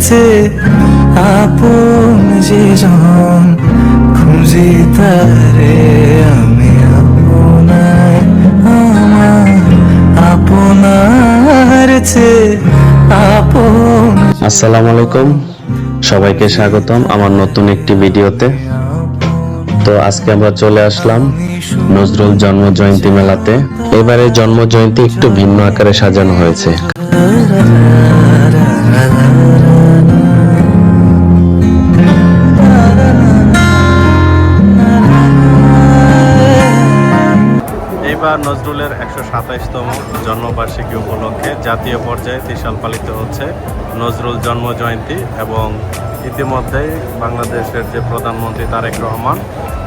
চেয়ে আপন যে জন খুঁজি তারে আমি আপনার আমার আপনার চেয়ে আপন। আসসালামু আলাইকুম, সবাইকে স্বাগতম আমার নতুন একটি ভিডিওতে। তো আজকে আমরা চলে আসলাম নজরুল জন্ম জয়ন্তী মেলাতে। এবারে জন্ম জয়ন্তী একটু ভিন্ন আকারে সাজানো হয়েছে। এবার নজরুলের ১২৭তম জন্মবার্ষিকী উপলক্ষে জাতীয় পর্যায়ে ত্রিশাল পালিত হচ্ছে নজরুল জন্ম জয়ন্তী। এবং ইতিমধ্যেই বাংলাদেশের যে প্রধানমন্ত্রী তারেক রহমান,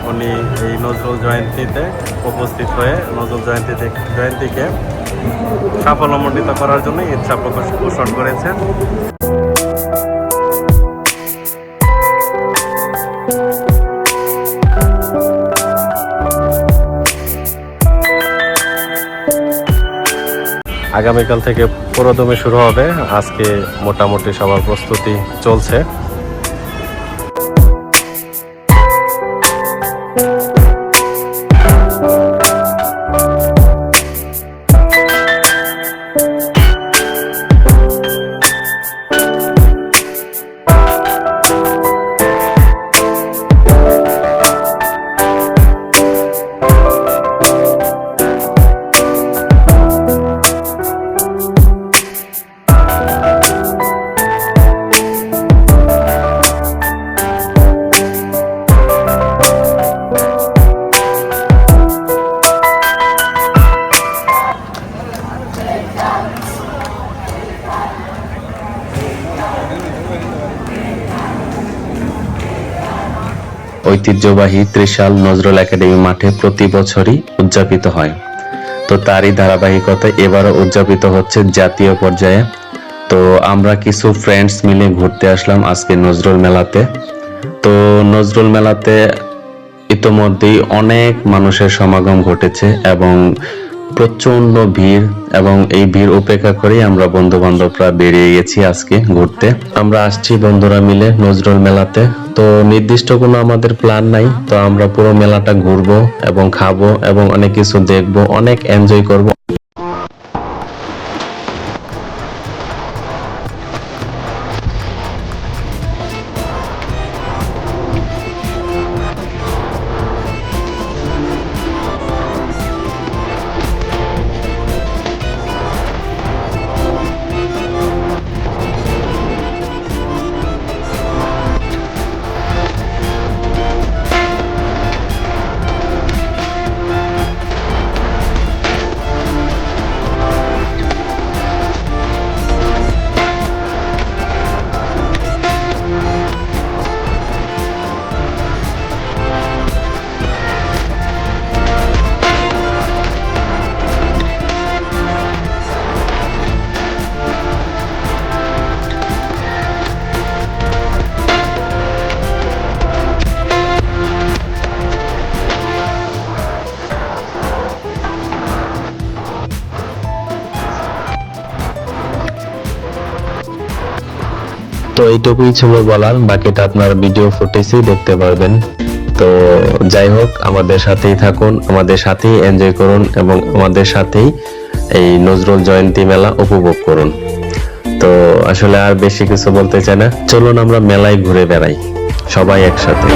উনি এই নজরুল জয়ন্তীতে উপস্থিত হয়ে নজরুল জয়ন্তীকে সাফল্যমণ্ডিত করার জন্য ইচ্ছা পোষণ করেছেন। আগামীকাল থেকে পুরোদমে শুরু হবে। আজকে মোটামুটি সবার প্রস্তুতি চলছে। ঐতিহ্যবাহী ত্রিশাল নজরুল একাডেমি মাঠে প্রতি বছরই উদযাপিত হয়। তো তারই ধারাবাহিকতায় এবারও উদযাপিত হচ্ছে জাতীয় পর্যায়ে। তো আমরা কিছু ফ্রেন্ডস মিলে ঘুরতে আসলাম আজকে নজরুল মেলাতে। তো নজরুল মেলাতে ইতোমধ্যেই অনেক মানুষের সমাগম ঘটেছে এবং প্রচন্ড ভিড়, এবং এই ভিড় উপেক্ষা করেই আমরা বন্ধু বান্ধবরা বেরিয়ে গেছি আজকে ঘুরতে। আমরা আসছি বন্ধুরা মিলে নজরুল মেলাতে। তো নির্দিষ্ট কোনো আমাদের প্ল্যান নাই, তো আমরা পুরো মেলাটা ঘুরবো এবং খাবো এবং অনেক কিছু দেখবো, অনেক এনজয় করব। তো এইটুকুই ছিল বলার, বাকিটা আপনার ভিডিও ফুটেজেই দেখতে পারবেন। তো যাই হোক, আমাদের সাথেই থাকুন, আমাদের সাথেই এনজয় করুন এবং আমাদের সাথেই এই নজরুল জয়ন্তী মেলা উপভোগ করুন। তো আসলে আর বেশি কিছু বলতে চাই না, চলুন আমরা মেলায় ঘুরে বেড়াই সবাই একসাথে।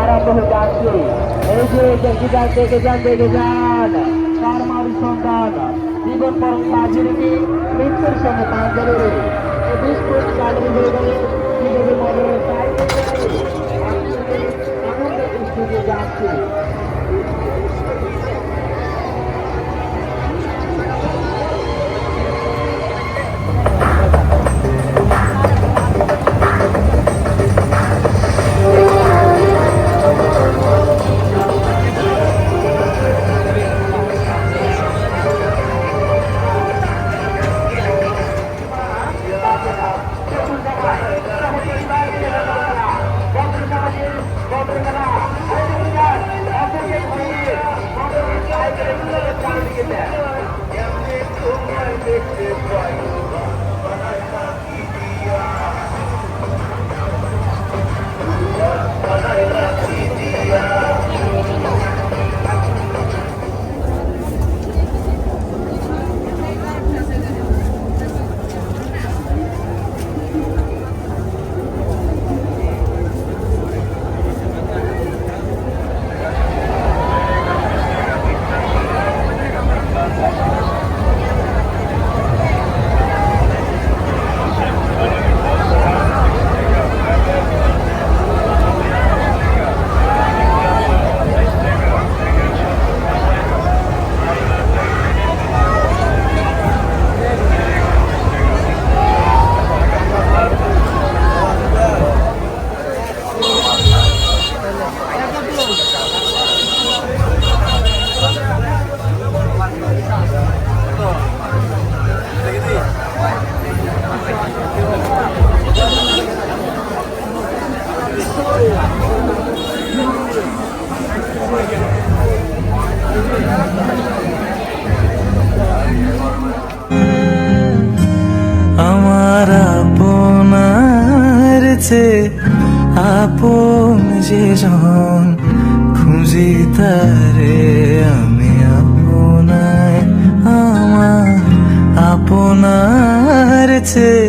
আরম্ভ হয়ে যাচ্ছে। এই যে দেখে যান তার মারি সন্তান জীবন পরম সাজিরকে মৃত্যুর সঙ্গে পাঞ্জরে বিস্কুট গাড়ি হয়ে গেলে কিভাবে মডেলের আনন্দ যাচ্ছে। আমার আপনার চেয়ে আপন যে জন, খুঁজি তারে আমি আপনায়। আমার আপনার চেয়ে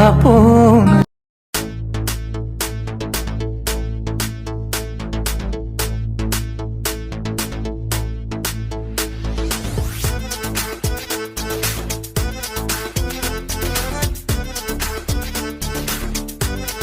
আপন